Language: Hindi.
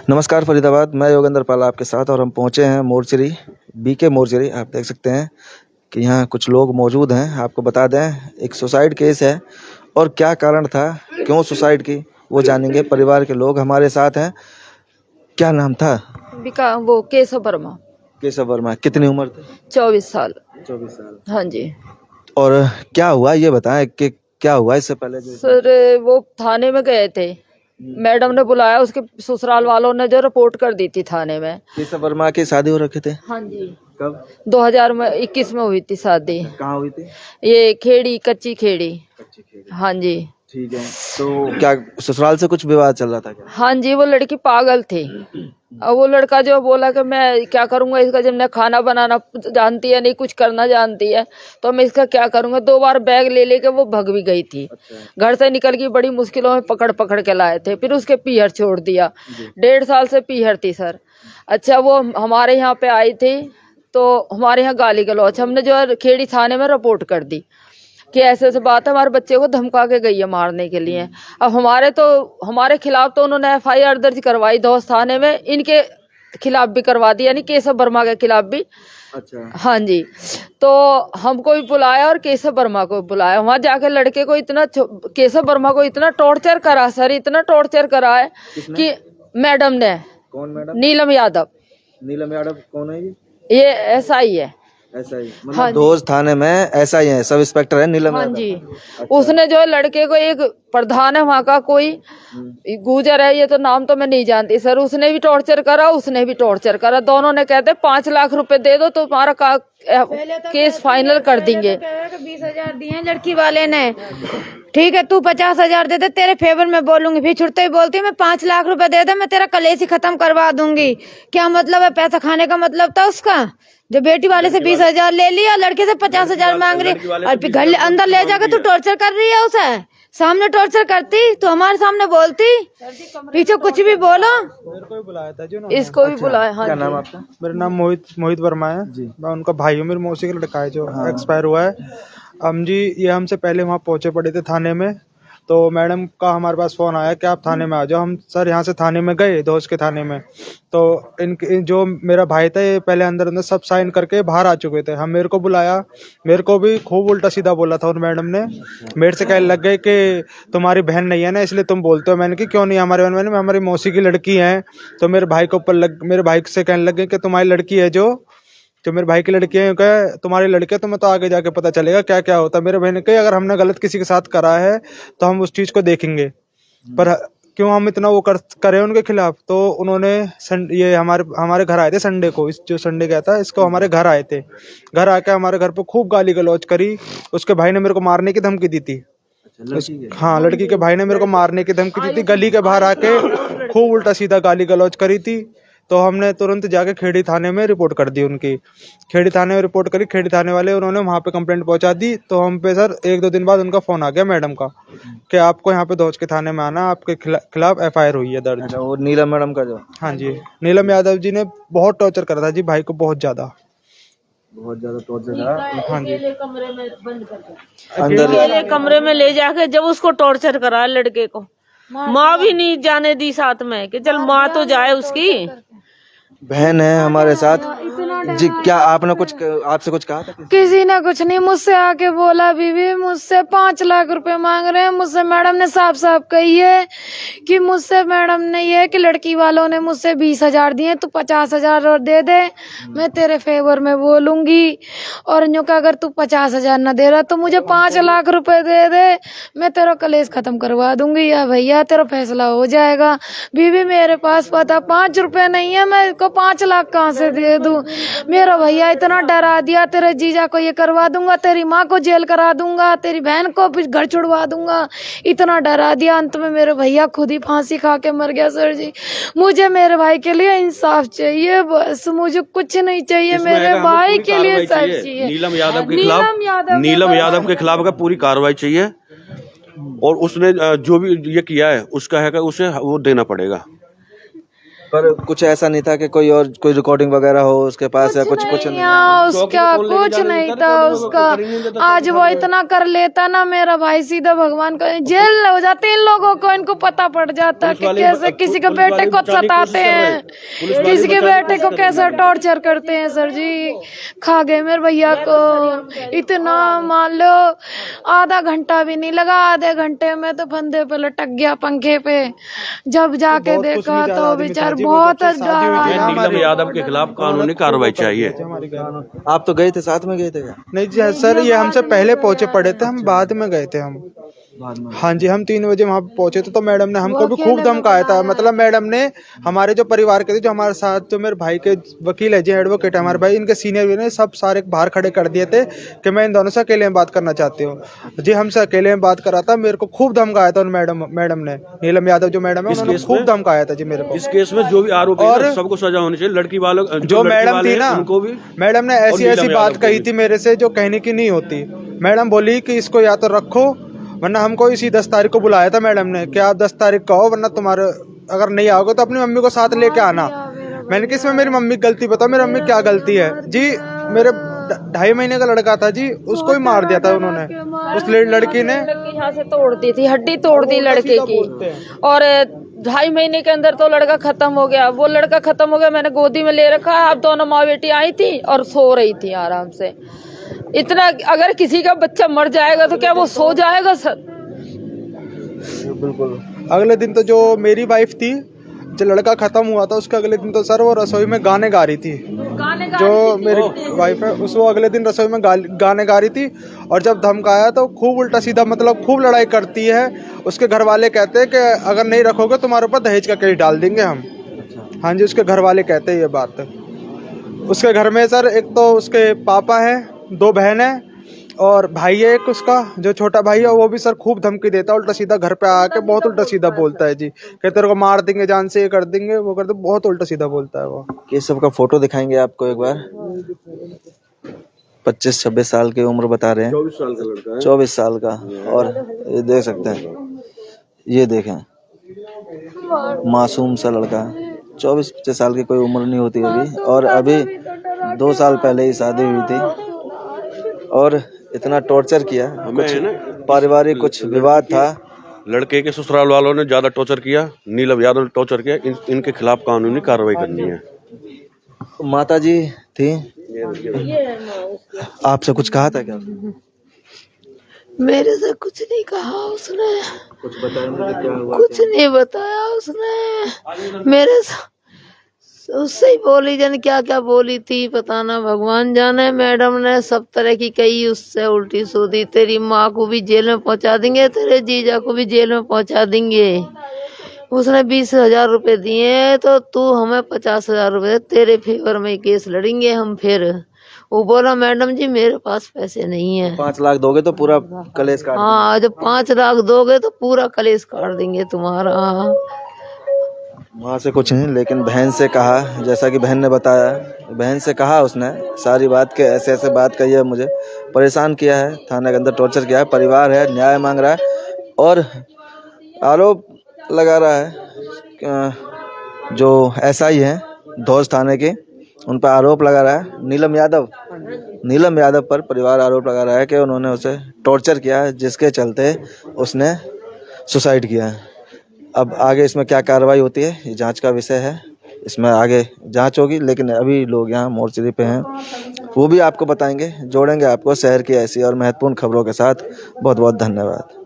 नमस्कार फरीदाबाद, मैं योगेंद्र पाल आपके साथ और हम पहुंचे हैं मोर्चरी, बीके मोर्चरी। आप देख सकते हैं कि यहाँ कुछ लोग मौजूद हैं। आपको बता दें, एक सुसाइड केस है और क्या कारण था, क्यों सुसाइड की, वो जानेंगे। परिवार के लोग हमारे साथ हैं। क्या नाम था? वो केशव वर्मा। केशव वर्मा। कितनी उम्र थी? 24 साल। 24 साल। हाँ जी और क्या हुआ ये बताएं कि क्या हुआ इससे पहले सर। वो थाने में गए थे, मैडम ने बुलाया, उसके ससुराल वालों ने जो रिपोर्ट कर दी थी थाने में। केशव वर्मा की शादी हो रखे थे? हाँ जी। कब? 2021 में हुई थी शादी। कहाँ हुई थी? ये खेड़ी, कच्ची खेड़ी। हाँ जी। ठीक है। तो क्या ससुराल से कुछ विवाद चल रहा था क्या? हाँ जी, वो लड़की पागल थी। अब वो लड़का जो बोला कि मैं क्या करूंगा इसका, जब मैं खाना बनाना जानती है नहीं, कुछ करना जानती है, तो मैं इसका क्या करूंगा। 2 बार बैग ले लेके वो भग भी गई थी। अच्छा। घर से निकल गई, बड़ी मुश्किलों में पकड़ पकड़ के लाए थे, फिर उसके पीहर छोड़ दिया। 1.5 साल से पीहर थी सर। अच्छा, वो हमारे यहाँ पे आई थी तो हमारे यहाँ गाली गलौज, हमने जो है खेड़ी थाने में रिपोर्ट कर दी कि ऐसे ऐसे बात है, हमारे बच्चे को धमका के गई है मारने के लिए। अब हमारे खिलाफ तो उन्होंने FIR दर्ज करवाई धौस थाने में, इनके खिलाफ भी करवा दी, यानी केशव वर्मा के खिलाफ भी। अच्छा। हाँ जी। तो हमको भी बुलाया और केशव वर्मा को भी बुलाया। वहां जाके लड़के को केशव वर्मा को इतना टॉर्चर करा सर, इतना टॉर्चर करा है कि मैडम ने। कौन मैडम? नीलम यादव। नीलम यादव कौन है ये SI है। ऐसा ही मतलब हाँ दोष थाने में ऐसा ही है, सब इंस्पेक्टर है नीलम हाँ यादव। जी। अच्छा। उसने जो लड़के को, एक प्रधान है वहाँ का कोई गुजर है, ये तो नाम तो मैं नहीं जानती सर, उसने भी टॉर्चर करा, उसने भी टॉर्चर करा। दोनों ने कहते 5 लाख रुपए दे दो तो तुम्हारा केस फाइनल कर देंगे। 20,000 दिए लड़की वाले ने। ठीक है, तू 50,000 दे दे, तेरे फेवर में बोलूंगी। फिर छुट्टे ही बोलती है मैं 5 लाख रुपए दे दे, मैं तेरा कलेश ही खत्म करवा दूंगी। क्या मतलब है? पैसा खाने का मतलब था उसका। जो बेटी वाले से 20,000 ले लिया, लड़के से 50,000 मांग रही, और फिर घर अंदर ले जाकर तू टॉर्चर कर रही है उसे। सामने टॉर्चर करती तो हमारे सामने बोलती, पीछे कुछ भी बोलो। मेरे को भी बुलाया था जी, इसको भी बुलाया। हाँ क्या जी। नाम आपका? मेरा नाम मोहित वर्मा है जी। मैं उनका भाई हूँ, मेरी मौसी का लड़का है जो एक्सपायर हुआ है। हम जी, ये हमसे पहले वहाँ पहुंचे पड़े थे थाने में, तो मैडम का हमारे पास फोन आया कि आप थाने में आ जाओ। हम सर यहाँ से थाने में गए, दोस्त के थाने में। तो जो मेरा भाई था, ये पहले अंदर सब साइन करके बाहर आ चुके थे। हम मेरे को बुलाया, मेरे को भी खूब उल्टा सीधा बोला था, और मैडम ने मेरे से कहने लग गए कि तुम्हारी बहन नहीं है ना, इसलिए तुम बोलते हो। मैंने कि क्यों नहीं हमारी बहन? मैंने हमारी मौसी की लड़की है। तो मेरे भाई के ऊपर मेरे भाई से कहने लग गए कि तुम्हारी लड़की है, जो मेरे भाई की लड़की है, कहे तुम्हारी लड़की है, तुम्हें तो आगे जाके पता चलेगा क्या क्या होता है। मेरे बहन कहे अगर हमने गलत किसी के साथ करा है तो हम उस चीज को देखेंगे, पर क्यों हम इतना वो करे उनके खिलाफ। तो उन्होंने ये हमारे घर आए थे संडे को, जो संडे गया था इसको हमारे घर आए थे। घर आके हमारे घर पे खूब गाली गलौज करी। उसके भाई ने मेरे को मारने की धमकी दी थी। हाँ, लड़की के भाई ने मेरे को मारने की धमकी दी थी। गली के बाहर आके खूब उल्टा सीधा गाली गलौज करी थी। तो हमने तुरंत जाके खेड़ी थाने में रिपोर्ट कर दी उनकी। खेड़ी थाने में रिपोर्ट करी, खेड़ी थाने वाले उन्होंने वहाँ पे कंप्लेंट पहुंचा दी। तो हम पे सर 1-2 दिन बाद उनका फोन आ गया मैडम का कि आपको यहाँ पे धौस के थाने में आना, आपके खिलाफ FIR हुई है दर्ज। अच्छा, वो नीलम मैडम का जो? हाँ जी, नीलम यादव जी ने बहुत टॉर्चर करा था जी भाई को, बहुत ज्यादा टॉर्चर करा। हाँ जी, कमरे में बंद करके अंदर अकेले कमरे में ले जाके जब उसको टॉर्चर करा लड़के को, माँ भी नहीं जाने दी साथ में कि चल माँ तो जाए उसकी। बहन है हमारे साथ जी। क्या आपने आपसे कुछ कहा था? किसी ने कुछ नहीं, मुझसे आके बोला बीबी मुझसे 5 लाख रुपए मांग रहे हैं। मुझसे मैडम ने साफ साफ कही है कि मुझसे मैडम ने ये कि लड़की वालों ने मुझसे 20,000 दिए, तू 50,000 और दे दे, मैं तेरे फेवर में बोलूंगी। और यूँ का अगर तू 50,000 न दे रहा तो मुझे 5 लाख रुपए दे दे, मैं तेरा कलेश खत्म करवा दूंगी, या भैया तेरा फैसला हो जाएगा। बीबी मेरे पास पता 5 रुपए नहीं है, मैं इसको 5 लाख कहाँ से दे दूं। मेरा भैया इतना डरा दिया, तेरे जीजा को ये करवा दूंगा, तेरी माँ को जेल करा दूंगा, तेरी बहन को भी घर छुड़वा दूंगा, इतना डरा दिया। अंत में मेरे भैया खुद ही फांसी खा के मर गया। सर जी, मुझे मेरे भाई के लिए इंसाफ चाहिए, बस मुझे कुछ नहीं चाहिए, मेरे भाई के लिए सब चाहिए। नीलम यादव के खिलाफ का पूरी कार्रवाई चाहिए, और उसने जो भी ये किया है उसका है कि उसे वो देना पड़ेगा। पर कुछ ऐसा नहीं था कि कोई और कोई रिकॉर्डिंग वगैरह हो उसके पास या कुछ नहीं? यहाँ उसका कुछ नहीं था उसका। आज वो इतना कर लेता ना मेरा भाई, सीधा भगवान को जेल हो जाते इन लोगों को, इनको पता पड़ जाता कि कैसे किसी के बेटे को सताते हैं, किसी के बेटे को कैसे टॉर्चर करते हैं। सर जी खा गए मेरे भैया को, इतना मान लो आधा घंटा भी नहीं लगा, आधे घंटे में तो फंदे पे लटक गया पंखे पे। जब जाके देखा तो बेचारा बहुत नीलम यादव के खिलाफ कानूनी कार्रवाई चाहिए। आप तो गए थे, साथ में गए थे क्या? नहीं जी सर, ये हमसे पहले पहुंचे पड़े थे, हम बाद में गए थे हम। हाँ जी, हम 3 बजे वहाँ पहुंचे थे तो मैडम ने हमको भी खूब धमकाया था। मतलब मैडम ने हमारे जो परिवार के थे, जो हमारे साथ जो मेरे भाई के वकील है जी, एडवोकेट है हमारे भाई, इनके सीनियर ने सब सारे बाहर खड़े कर दिए थे कि मैं इन दोनों से अकेले में बात करना चाहती हूँ जी। हमसे अकेले में बात करा था, मेरे को खूब धमकाया था उन मैडम ने। नीलम यादव जो मैडम है उन्होंने खूब धमकाया था जी मेरे को। इस केस में जो भी आरोपी है सबको सजा होनी चाहिए। लड़की वालों जो मैडम थी ना, उनको भी मैडम ने ऐसी बात कही थी मेरे से जो कहने की नहीं होती। मैडम बोली कि इसको या तो रखो, वरना हमको इसी 10 तारीख को बुलाया था मैडम ने कि आप 10 तारीख को आओ, वरना तुम्हारे अगर नहीं आओगे तो अपनी मम्मी को साथ लेके आना। मैंने कहा इसमें मेरी मम्मी की गलती बताओ, मेरी मम्मी क्या गलती है जी? मेरे 2.5 महीने का लड़का था जी, उसको ही मार दिया था उन्होंने। उस लड़की ने यहाँ से तोड़ दी थी, हड्डी तोड़ दी लड़के की, और 2.5 महीने के अंदर तो लड़का खत्म हो गया। वो लड़का खत्म हो गया, मैंने गोदी में ले रखा। अब दोनों माँ बेटी आई थी और सो रही थी आराम से। इतना अगर किसी का बच्चा मर जाएगा तो क्या वो सो जाएगा सर? बिल्कुल। अगले दिन तो जो मेरी वाइफ थी, जो लड़का खत्म हुआ था उसके अगले दिन तो सर वो रसोई में गाने गा रही थी। जो मेरी वाइफ है वो अगले दिन रसोई में गाने गा रही थी। और जब धमकाया तो खूब उल्टा सीधा, मतलब खूब लड़ाई करती है। उसके घर वाले कहते हैं कि अगर नहीं रखोगे तुम्हारे ऊपर दहेज का केस डाल देंगे हम। हाँ जी, उसके घर वाले कहते हैं ये बात। उसके घर में सर एक तो उसके पापा है, 2 बहन है और भाई है एक उसका, जो छोटा भाई है वो भी सर खूब धमकी देता है। उल्टा सीधा घर पे आके बहुत उल्टा सीधा बोलता है जी, कि तेरे को मार देंगे, जान से ये कर देंगे, वो कर देंगे। बहुत उल्टा सीधा बोलता है वो। केशव का फोटो दिखाएंगे आपको एक बार। 25-26 साल की उम्र बता रहे हैं। 24 साल का लड़का है। 24 साल का। और ये देख सकते हैं, ये देखें, मासूम सा लड़का। 24-25 साल की कोई उम्र नहीं होती अभी, और अभी 2 साल पहले ही शादी हुई थी और इतना टॉर्चर किया। कुछ पारिवारिक कुछ विवाद था। लड़के के ससुराल वालों ने ज्यादा टॉर्चर किया, नीलम यादव ने टॉर्चर किया। इनके खिलाफ कानूनी कार्रवाई करनी है। माता जी थी, आपसे कुछ कहा था क्या? मेरे से कुछ नहीं कहा उसने, कुछ बताया मुझे क्या हुआ? कुछ नहीं बताया उसने मेरे से। उससे ही बोली जाने क्या क्या बोली थी, पता ना भगवान जाने। मैडम ने सब तरह की कही उससे, उल्टी सीधी, तेरी माँ को भी जेल में पहुंचा देंगे, तेरे जीजा को भी जेल में पहुंचा देंगे। उसने 20,000 रुपए दिए तो तू हमें 50,000 रुपए, तेरे फेवर में केस लड़ेंगे हम। फिर वो बोला मैडम जी मेरे पास पैसे नहीं है। 5 लाख दोगे तो पूरा कलेश काट। हाँ, जब 5 लाख दोगे तो पूरा कलेश काट देंगे तुम्हारा। वहाँ से कुछ नहीं, लेकिन बहन से कहा, जैसा कि बहन ने बताया, बहन से कहा उसने सारी बात के ऐसे ऐसे बात कही है, मुझे परेशान किया है, थाने के अंदर टॉर्चर किया है, परिवार है, न्याय मांग रहा है और आरोप लगा रहा है। जो एसआई है धौस थाने के, उन पर आरोप लगा रहा है। नीलम यादव पर परिवार आरोप लगा रहा है कि उन्होंने उसे टॉर्चर किया है, जिसके चलते उसने सुसाइड किया है। अब आगे इसमें क्या कार्रवाई होती है ये जांच का विषय है, इसमें आगे जांच होगी। लेकिन अभी लोग यहाँ मोर्चरी पे हैं, वो भी आपको बताएंगे, जोड़ेंगे आपको शहर की ऐसी और महत्वपूर्ण खबरों के साथ। बहुत बहुत धन्यवाद।